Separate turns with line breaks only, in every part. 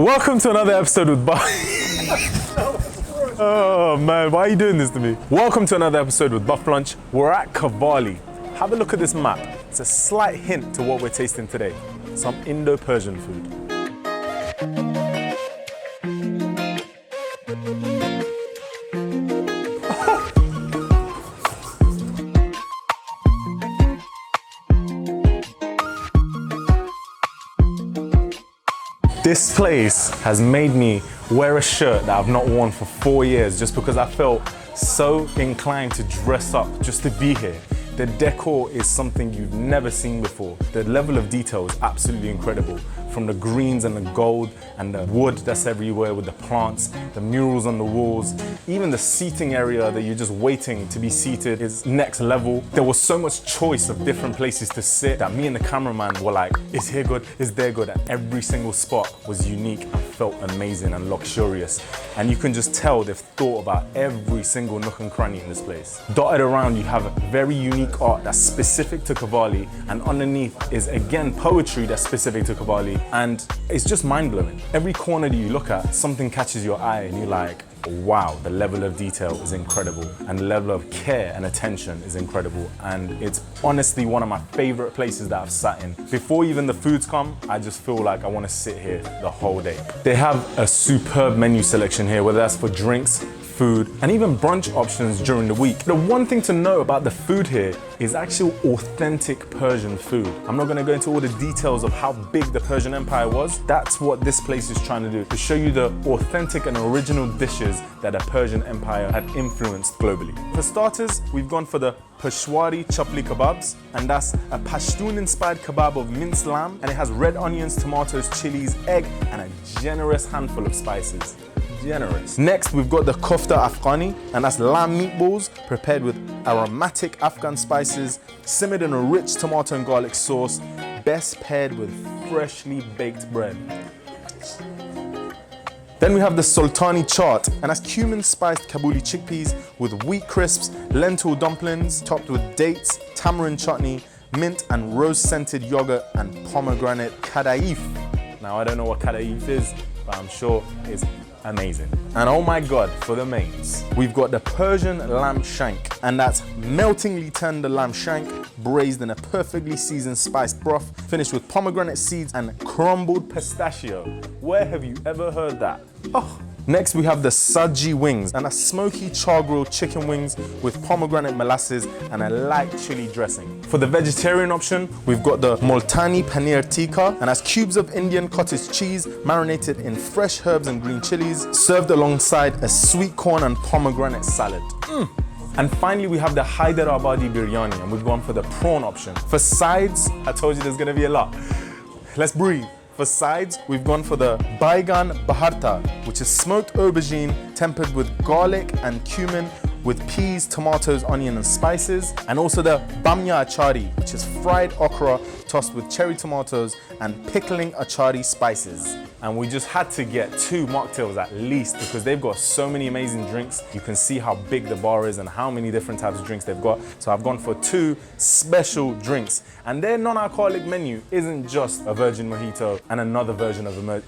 Welcome to another episode with Oh man, why are you doing this to me? Welcome to another episode with Bufflunch. We're at Qavali. Have a look at this map. It's a slight hint to what we're tasting today. Some Indo Persian food. This place has made me wear a shirt that I've not worn for 4 years just because I felt so inclined to dress up just to be here. The decor is something you've never seen before. The level of detail is absolutely incredible. From the greens and the gold and the wood that's everywhere with the plants, the murals on the walls, even the seating area that you're just waiting to be seated is next level. There was so much choice of different places to sit that me and the cameraman were like, is here good, is there good? And every single spot was unique and felt amazing and luxurious. And you can just tell they've thought about every single nook and cranny in this place. Dotted around, you have very unique art that's specific to Qavali, and underneath is again poetry that's specific to Qavali. And it's just mind-blowing. Every corner that you look at, something catches your eye and you're like, wow, the level of detail is incredible and the level of care and attention is incredible. And it's honestly one of my favorite places that I've sat in. Before even the foods come, I just feel like I want to sit here the whole day. They have a superb menu selection here, whether that's for drinks, food, and even brunch options during the week. The one thing to know about the food here is actual authentic Persian food. I'm not gonna go into all the details of how big the Persian Empire was. That's what this place is trying to do, to show you the authentic and original dishes that the Persian Empire had influenced globally. For starters, we've gone for the Peshwari chapli kebabs, and that's a Pashtun-inspired kebab of minced lamb, and it has red onions, tomatoes, chilies, egg, and a generous handful of spices. Generous. Next, we've got the kofta Afghani, and that's lamb meatballs prepared with aromatic Afghan spices, simmered in a rich tomato and garlic sauce, best paired with freshly baked bread. Then we have the Sultani chaat, and that's cumin spiced Kabuli chickpeas with wheat crisps, lentil dumplings topped with dates, tamarind chutney, mint and rose scented yogurt, and pomegranate kadaif. Now I don't know what kadaif is, but I'm sure it's amazing. And oh my God, for the mains, we've got the Persian lamb shank, and that's meltingly tender lamb shank braised in a perfectly seasoned spiced broth, finished with pomegranate seeds and crumbled pistachio. Where have you ever heard that? Oh. Next, we have the saji wings, and a smoky char-grilled chicken wings with pomegranate molasses and a light chili dressing. For the vegetarian option, we've got the Multani paneer tikka, and that's cubes of Indian cottage cheese marinated in fresh herbs and green chilies, served alongside a sweet corn and pomegranate salad. And finally, we have the Hyderabadi biryani, and we've gone for the prawn option. For sides, I told you there's gonna be a lot. Let's breathe. For sides, we've gone for the Baigan Baharta, which is smoked aubergine tempered with garlic and cumin with peas, tomatoes, onion and spices, and also the Bamya Achari, which is fried okra tossed with cherry tomatoes and pickling achari spices. And we just had to get 2 mocktails at least because they've got so many amazing drinks. You can see how big the bar is and how many different types of drinks they've got. So I've gone for 2 special drinks. And their non-alcoholic menu isn't just a virgin mojito and another version of a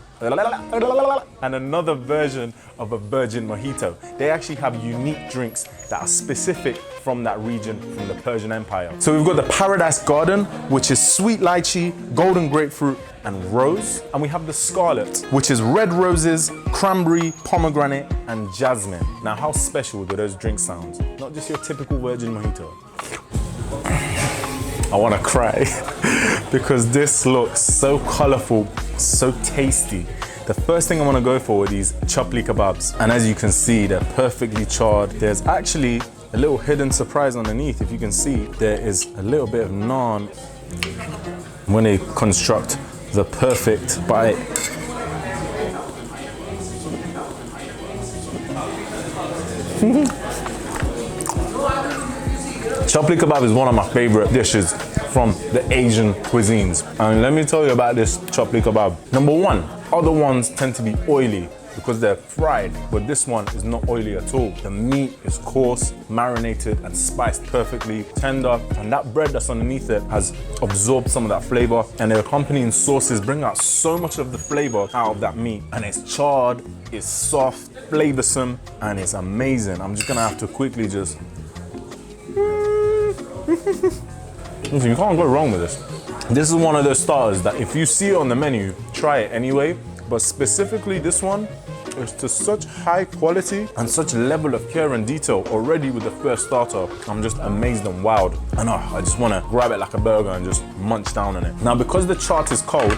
virgin mojito. They actually have unique drinks that are specific from that region, from the Persian Empire. So we've got the Paradise Garden, which is sweet lychee, golden grapefruit, and rose. And we have the Scarlet, which is red roses, cranberry, pomegranate, and jasmine. Now, how special do those drinks sound? Not just your typical virgin mojito. I wanna cry because this looks so colorful, so tasty. The first thing I want to go for are these chapli kebabs. And as you can see, they're perfectly charred. There's actually a little hidden surprise underneath. If you can see, there is a little bit of naan when they construct the perfect bite. Chapli kebab is one of my favorite dishes from the Asian cuisines. And let me tell you about this chapli kebab. Number one, other ones tend to be oily. because they're fried, but this one is not oily at all. The meat is coarse, marinated, and spiced perfectly, tender, and that bread that's underneath it has absorbed some of that flavor, and the accompanying sauces bring out so much of the flavor out of that meat, and it's charred, it's soft, flavorsome, and it's amazing. I'm just gonna have to quickly just... Listen, you can't go wrong with this. This is one of those starters that if you see it on the menu, try it anyway, but specifically this one is to such high quality and such level of care and detail already with the first starter. I'm just amazed and wowed. And I just wanna grab it like a burger and just munch down on it. Now, because the chaat is cold,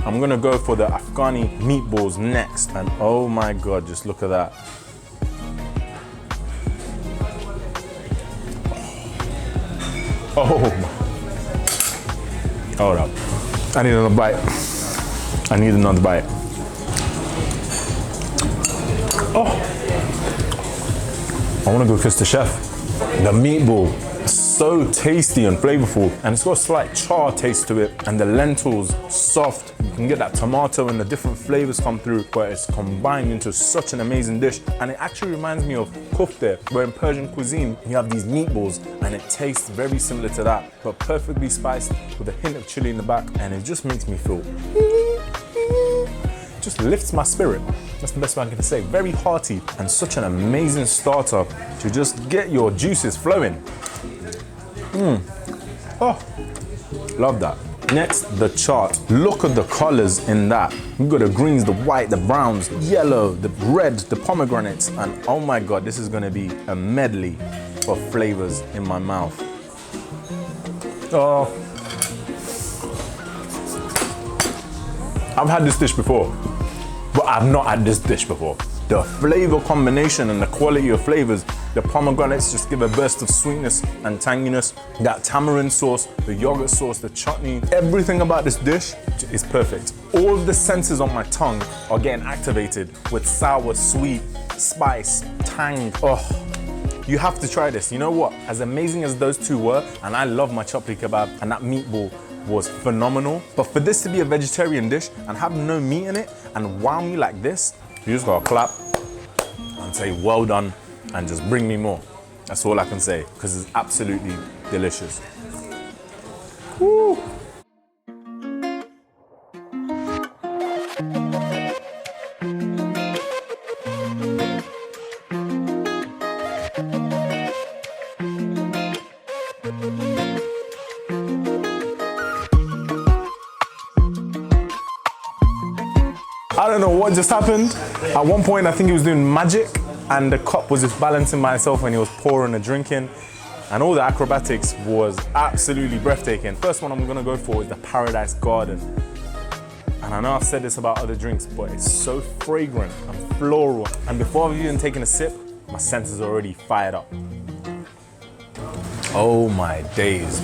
I'm gonna go for the Afghani meatballs next. And oh my God, just look at that. Oh my. Hold up. I need another bite. I need another bite. Oh. I want to go kiss the chef. The meatball is so tasty and flavorful, and it's got a slight char taste to it, and the lentils soft. You can get that tomato and the different flavors come through, but it's combined into such an amazing dish. And it actually reminds me of kofte, where in Persian cuisine you have these meatballs, and it tastes very similar to that, but perfectly spiced with a hint of chili in the back, and it just makes me feel, just lifts my spirit. That's the best way I can say. Very hearty and such an amazing starter to just get your juices flowing. Oh, love that. Next, the chaat. Look at the colors in that. We've got the greens, the white, the browns, yellow, the red, the pomegranates, and oh my God, this is gonna be a medley of flavors in my mouth. Oh. I've had this dish before, but I've not had this dish before. The flavor combination and the quality of flavors, the pomegranates just give a burst of sweetness and tanginess. That tamarind sauce, the yogurt sauce, the chutney, everything about this dish is perfect. All of the senses on my tongue are getting activated with sour, sweet, spice, tang. Oh, you have to try this. You know what? As amazing as those two were, and I love my chapli kebab, and that meatball was phenomenal, but for this to be a vegetarian dish and have no meat in it and wow me like this, you just gotta clap and say well done and just bring me more. That's all I can say, because it's absolutely delicious. Woo. I don't know what just happened. At one point, I think he was doing magic, and the cup was just balancing by itself when he was pouring and drinking. And all the acrobatics was absolutely breathtaking. First one I'm gonna go for is the Paradise Garden. And I know I've said this about other drinks, but it's so fragrant and floral. And before I've even taken a sip, my senses are already fired up. Oh my days.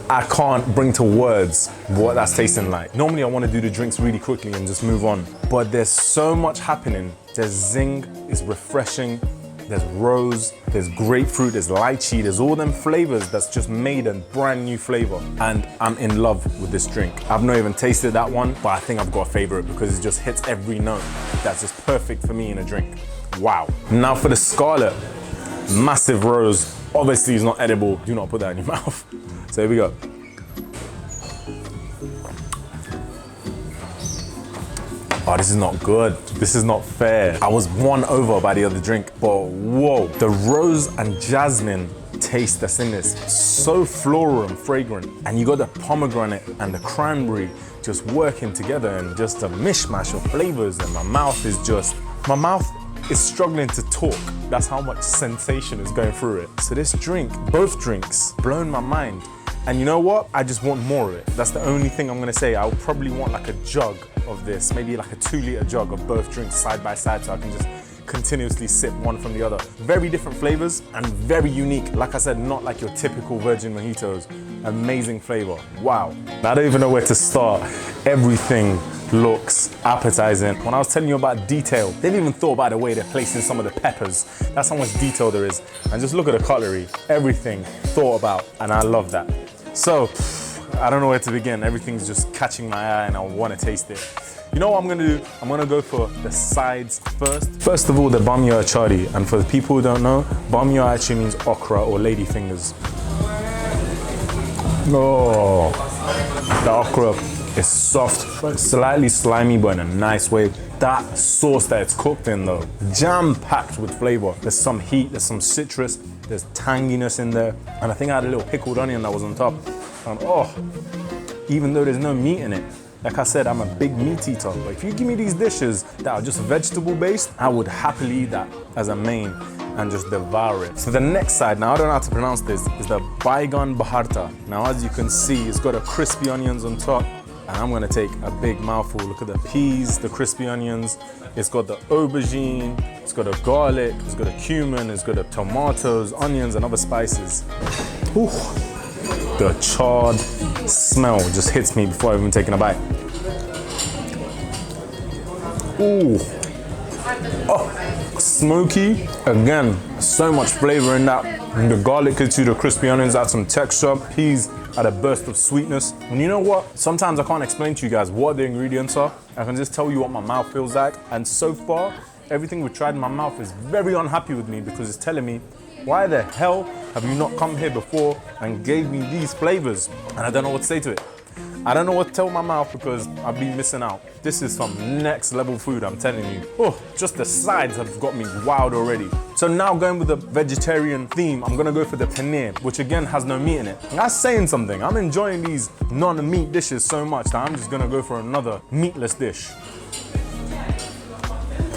I can't bring to words what that's tasting like. Normally I want to do the drinks really quickly and just move on, but there's so much happening. There's zing, it's refreshing, there's rose, there's grapefruit, there's lychee, there's all them flavors that's just made a brand new flavor. And I'm in love with this drink. I've not even tasted that one, but I think I've got a favorite because it just hits every note. That's just perfect for me in a drink. Wow. Now for the Scarlet, massive rose. Obviously it's not edible, do not put that in your mouth. So here we go. Oh, this is not good. This is not fair. I was won over by the other drink, but whoa. The rose and jasmine taste that's in this, so floral and fragrant. And you got the pomegranate and the cranberry just working together and just a mishmash of flavors, and my mouth is struggling to talk. That's how much sensation is going through it. So this drink, both drinks, blown my mind. And you know what? I just want more of it. That's the only thing I'm gonna say. I'll probably want like a jug of this, maybe like a 2-liter jug of both drinks side by side, so I can just continuously sip one from the other. Very different flavors and very unique. Like I said, not like your typical virgin mojitos. Amazing flavor, wow. I don't even know where to start. Everything looks appetizing. When I was telling you about detail, they've even thought about the way they're placing some of the peppers. That's how much detail there is. And just look at the cutlery, everything thought about, and I love that. So, I don't know where to begin. Everything's just catching my eye and I want to taste it. You know what I'm gonna do? I'm gonna go for the sides first. First of all, the nabilouchtaiti. And for the people who don't know, bamya actually means okra or lady fingers. Oh, the okra is soft, slightly slimy, but in a nice way. That sauce that it's cooked in though, jam-packed with flavor. There's some heat, there's some citrus, there's tanginess in there. And I think I had a little pickled onion that was on top. And oh, even though there's no meat in it, like I said, I'm a big meat eater. But if you give me these dishes that are just vegetable based, I would happily eat that as a main and just devour it. So the next side, now I don't know how to pronounce this, is the baigan bharta. Now as you can see, it's got a crispy onions on top. And I'm gonna take a big mouthful. Look at the peas, the crispy onions. It's got the aubergine, it's got a garlic, it's got a cumin, it's got the tomatoes, onions, and other spices. Ooh. The charred smell just hits me before I've even taken a bite. Ooh. Oh, smoky. Again, so much flavor in that. And the garlic gives you the crispy onions, add some texture. Peas add a burst of sweetness. And you know what? Sometimes I can't explain to you guys what the ingredients are. I can just tell you what my mouth feels like. And so far, everything we've tried in my mouth is very unhappy with me because it's telling me, why the hell have you not come here before and gave me these flavors? And I don't know what to say to it. I don't know what to tell my mouth because I've been missing out. This is some next level food, I'm telling you. Oh, just the sides have got me wild already. So now going with the vegetarian theme, I'm gonna go for the paneer, which again has no meat in it. And that's saying something. I'm enjoying these non-meat dishes so much that I'm just gonna go for another meatless dish.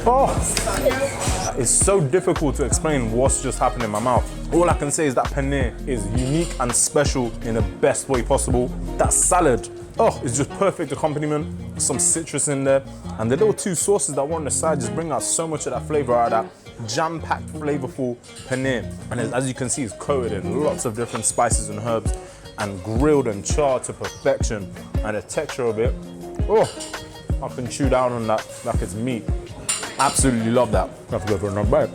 Oh, it's so difficult to explain what's just happened in my mouth. All I can say is that paneer is unique and special in the best way possible. That salad, oh, it's just perfect accompaniment. Some citrus in there. And the little two sauces that were on the side just bring out so much of that flavor out of that jam-packed, flavorful paneer. And as you can see, it's coated in lots of different spices and herbs and grilled and charred to perfection. And the texture of it, oh, I can chew down on that like it's meat. Absolutely love that. I have to go for another bite.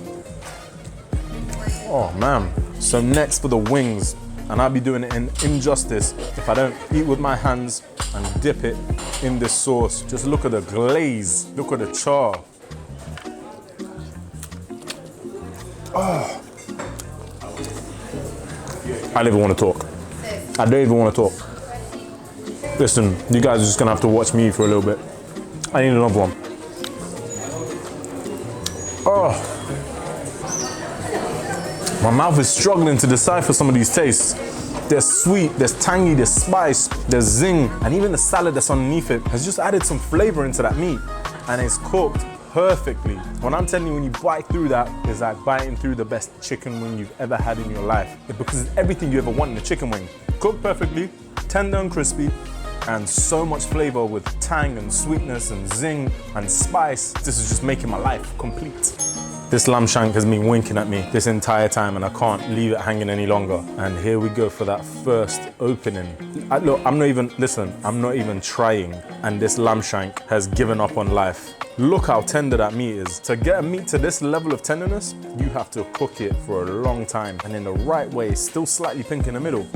Oh man. So next for the wings, and I'll be doing it in injustice if I don't eat with my hands and dip it in this sauce. Just look at the glaze, look at the char. Oh. I don't even want to talk. I don't even want to talk. Listen, you guys are just gonna have to watch me for a little bit. I need another one. Oh, my mouth is struggling to decipher some of these tastes. There's sweet, there's tangy, there's spice, there's zing, and even the salad that's underneath it has just added some flavor into that meat, and it's cooked perfectly. When I'm telling you, when you bite through that, it's like biting through the best chicken wing you've ever had in your life, because it's everything you ever want in a chicken wing. Cooked perfectly, tender and crispy, and so much flavor with tang and sweetness and zing and spice. This is just making my life complete. This lamb shank has been winking at me this entire time and I can't leave it hanging any longer. And here we go for that first opening. Look, I'm not even trying, and this lamb shank has given up on life. Look how tender that meat is. To get a meat to this level of tenderness, you have to cook it for a long time and in the right way, still slightly pink in the middle.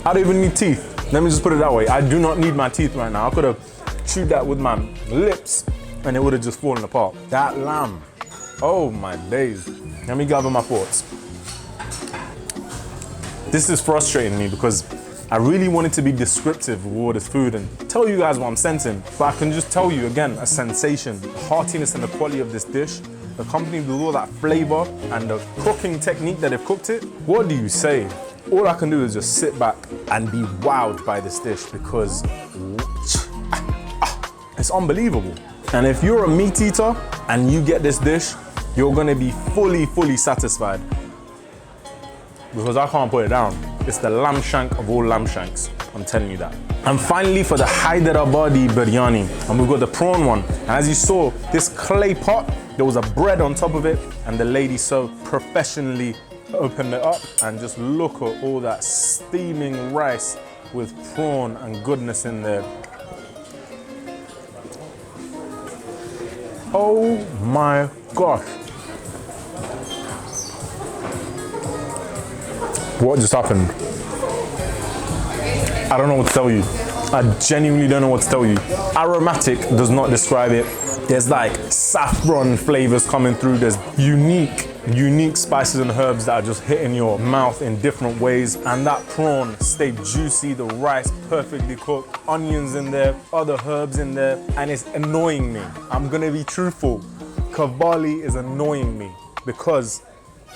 I don't even need teeth. Let me just put it that way. I do not need my teeth right now. I could have chewed that with my lips and it would have just fallen apart. That lamb, oh my days. Let me gather my thoughts. This is frustrating me because I really wanted to be descriptive of all this food and tell you guys what I'm sensing, but I can just tell you again, a sensation, the heartiness and the quality of this dish, accompanied with all that flavor and the cooking technique that they've cooked it. What do you say? All I can do is just sit back and be wowed by this dish because it's unbelievable. And if you're a meat eater and you get this dish, you're gonna be fully satisfied. Because I can't put it down. It's the lamb shank of all lamb shanks, I'm telling you that. And finally for the Hyderabadi biryani, and we've got the prawn one. And as you saw, this clay pot, there was a bread on top of it, and the lady so professionally opened it up, and just look at all that steaming rice with prawn and goodness in there. Oh my gosh. What just happened? I don't know what to tell you. I genuinely don't know what to tell you. Aromatic does not describe it. There's like saffron flavors coming through. There's unique spices and herbs that are just hitting your mouth in different ways. And that prawn stayed juicy, the rice perfectly cooked, onions in there, other herbs in there, and it's annoying me. I'm gonna be truthful. Qavali is annoying me because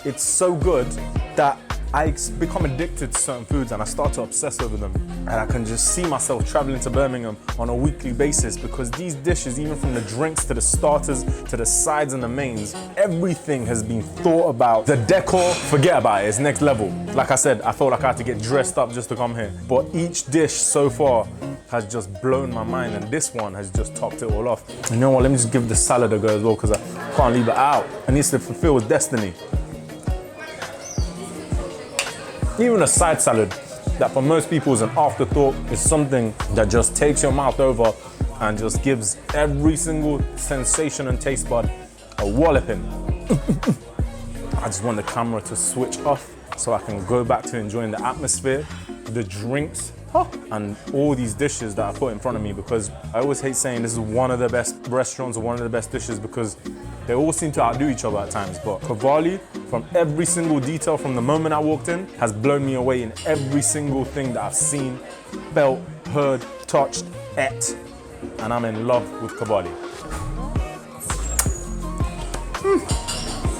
it's so good that I become addicted to certain foods and I start to obsess over them. And I can just see myself traveling to Birmingham on a weekly basis because these dishes, even from the drinks to the starters, to the sides and the mains, everything has been thought about. The decor, forget about it, it's next level. Like I said, I felt like I had to get dressed up just to come here. But each dish so far has just blown my mind and this one has just topped it all off. You know what, let me just give the salad a go as well because I can't leave it out. It needs to fulfill its destiny. Even a side salad that for most people is an afterthought is something that just takes your mouth over and just gives every single sensation and taste bud a walloping. I just want the camera to switch off so I can go back to enjoying the atmosphere, the drinks, and all these dishes that I put in front of me because I always hate saying this is one of the best restaurants or one of the best dishes because they all seem to outdo each other at times. But Qavali, from every single detail from the moment I walked in, has blown me away in every single thing that I've seen, felt, heard, touched, ate, and I'm in love with Qavali.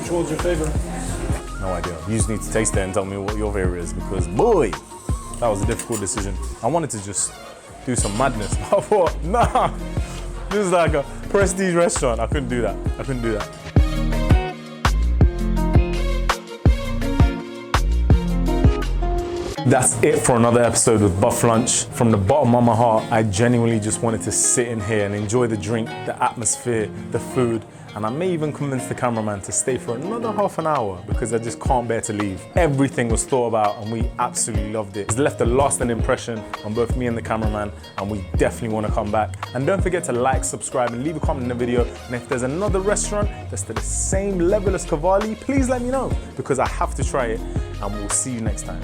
Which one's your favorite?
No idea. You just need to taste it and tell me what your favorite is because boy, that was a difficult decision. I wanted to just do some madness. I thought, nah, this is like a prestige restaurant. I couldn't do that. I couldn't do that. That's it for another episode with Bufflunch. From the bottom of my heart, I genuinely just wanted to sit in here and enjoy the drink, the atmosphere, the food, and I may even convince the cameraman to stay for another half an hour because I just can't bear to leave. Everything was thought about and we absolutely loved it. It's left a lasting impression on both me and the cameraman and we definitely want to come back. And don't forget to like, subscribe and leave a comment in the video. And if there's another restaurant that's to the same level as Qavali, please let me know because I have to try it and we'll see you next time.